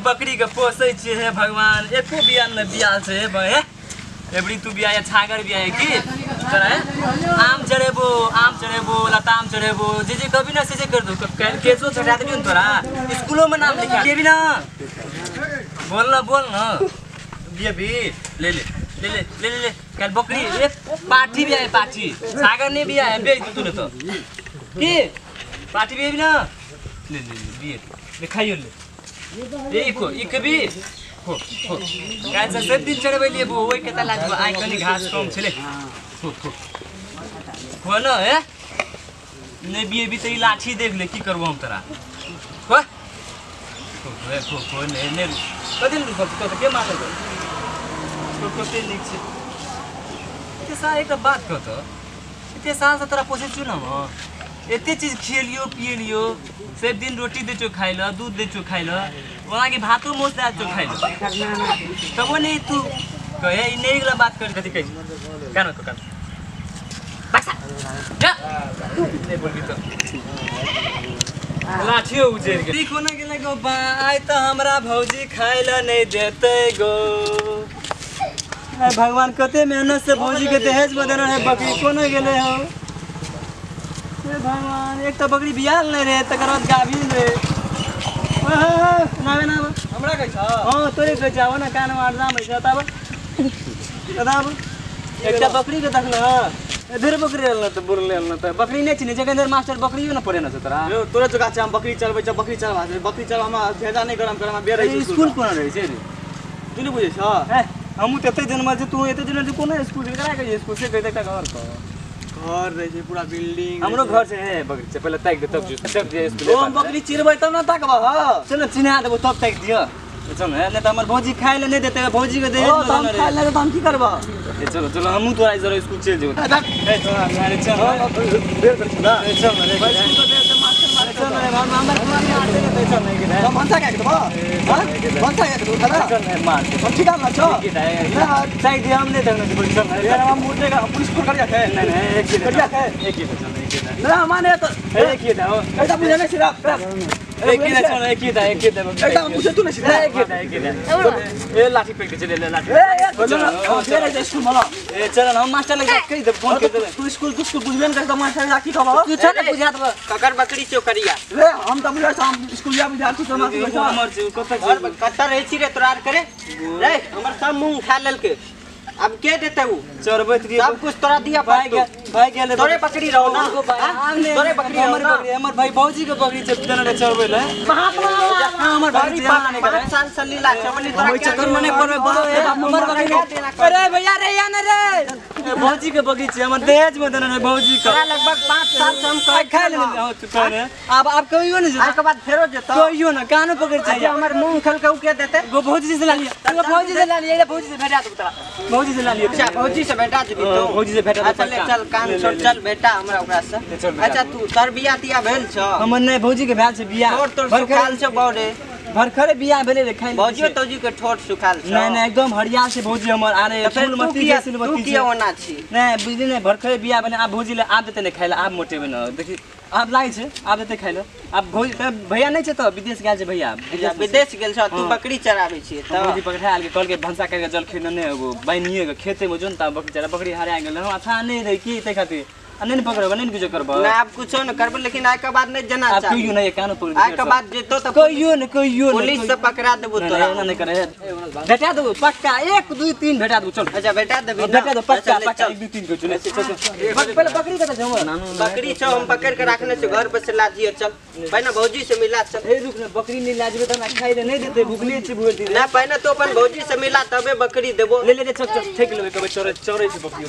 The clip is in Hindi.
बकरी के पोसै छे हे भगवान एको बिया न बिया से हे बे एबड़ी तू बिया छागर बिया है की तोरा आम चढ़ेबो लताम चढ़ेबो जे कभी ना से कर दो केसो चढ़ा देबी तोरा स्कूलो में नाम लिखा देबी ना बोल ना बिया भी ले कल बकरी एक पाठी भी है पाठी छागर नहीं भी है बेच दू तूने तो की पाठी भी ना ले बिया दिखाइयो ले देखो एक भी हो गाय से सब दिन चढ़बे लिए वो ओइ केता लागबो आइ कनी घास कम छले हो न हे ने भी तेरी लाठी देख ले की करबो हम तोरा हो ने कदिन तो के मार दो तो ते निक छे ते सा एक बात कह तो ते सा तोरा पोसे छु न एते चीज खिलियो पिलियो सब दिन रोटी दे चो खाइल दूध दे चो खाइल वहां के भातो मोस दे चो खाइल तब नहीं तू कहे इ नहीं गला बात कर कथि कहि कान तो कान बसा जा नहीं बोलबी तो लाठियो उजेर के देखो ना गेले गो आइ त हमरा भौजी खाइल नहीं देते गो भगवान कते मेहनत से भौजी के दहेज बदन है बकरी कोना गेले हो भगवान एक तो बकरी बियाल नहीं रे तकर बाद गाभिन रे नावे ना हमरा कहि छ हां तोरे कहि जाव ना कान मार जाम है तब एकटा बकरी के देखल इधर बकरी रहल त बुरले रहल त बकरी नहीं चिने जगह मास्टर बकरियो न पड़े न तोरा तोरे जगह छ हम बकरी चलबै छ बकरी चलवा हम भेजा नहीं करम करम बेरे स्कूल कोना रहे छै रे तू नहीं बुझे छ हम तेते जन्म से तू एते जन्म से कोना स्कूल करा के स्कूल से कहता घर घर रहे छै पूरा बिल्डिंग हमरो घर से है बकरी से पहले ताक दे तब जे स्कूल हम बकरी चिरबै तब ना ताकबा ह चल चिन्हा देबो तब ताक दियो चल ने त हमर भौजी खाइ ले नहीं देते भौजी के दे हम खाइ ले त हम की करबा चलो हम तोरा जरा स्कूल चल जेबो ए तोरा मारे चल बेर कर छ ना चल रे स्कूल तो दे मास्टर मारे चल रे हम हमर पूरा मार दे त चल नहीं के हम मनसा के देबो हां मनसा के देबो चल मार हम ठीक ना छ चाहिए दिया हमने देना बोल चल यार हम मुझे का पुलिस पकड़ के नहीं एक ही ना माने तो एक ही दो ऐसा मुझे नहीं सिर्फ एक ही दे एकदम मुझे तू नहीं सिर्फ एक ही दे ए लाठी फेंक दे ले लाठी बोलो ना तेरे स्कूल मला ए चल हम मास्टर लगे कह दे फोन कर दे तू स्कूल बुझबे न करता मास्टर राखी खबा तू चल बुझात ककर बकरी चोकरिया रे हम त बुझा हम स्कूल जा विद्यार्थी समाज के हमर से कत्ता रहे छी रे तोरार करे रे हमर सब मुंह खा लेल के अब के देते हूं चरबत सब कुछ तोरा दिया भाई गेले तोरे बकरी रहो ना तोरे बकरी हमर भाई भौजी के बकरी से देना चरबे ले महात्मा हमर भाई 5 साल से लीला चवली तोरा चक्कर मने परबे हमर बकरी अरे भैया रे या न रे भौजी के बकरी से हमर दहेज में देना भौजी का लगभग 5 साल से हम खा ले तू करे अब कहियो न आज के बाद फेरो जेतो कहियो न कानो पकड़ चाहिए हमर मुंह खल के के देते वो भौजी से ला लिया भौजी से ला लिया भौजी से भेजा दू तोरा भौजी से ला लिया अच्छा भौजी से भेटा देबी तो भौजी से भेटा चल कान छोड़ चल बेटा हमरा ओकरा से अच्छा तू तोर बियाह तिया भेल छ हमर नै भौजी के भेल छ बियाह तोर सुखाल छ बौरे भरखरे बियाह भेले रे खाइ भौजी तौजी के ठोट सुखाल छ नै एकदम हरिया से भौजी हमर आरे फूलमती जैसे तू किया होना छी नै बुझली नै भरखरे बियाह भेले आ भौजी ले आ देते नै खाइला आप मोटे बन देखी आप लागे छै आप देते खाइला आप भौजी भैया नै छ त विदेश गेल छै भैया विदेश गेल छ तू बकरी चराबै छी त भौजी पकड़ा आल के कल के भंसा करके जल खेन नै एगो बाइनिए के खेते में जोन त बकरी हरा गेल हम अच्छा नै रही की तै खातिर नहीं पकड़ब नहीं कुछ करब ना आप कुछ न करब लेकिन आइ के बाद नहीं जना चाहिए आप कहियो नहीं कानो पकड़ आइ के बाद जेतो त कहियो न पुलिस से पकड़ा देबो तोरा नहीं करे भेटा देबो पक्का 1 2 3 भेटा देबो चल अच्छा भेटा देबी भेटा दो पक्का 1 2 3 को चल पहले बकरी कत जाऊ बकरी छ हम पकड़ के रखने छ घर पे से ला दियो चल पहले भौजी से मिला चल ए रुक न बकरी नहीं लाजबे त ना खाइ नहीं देते भूखले छी भूल दी ना पहले तो अपन भौजी से मिला तबे बकरी देबो ले चल ठेक लेबे कबे चोरे छ बकरी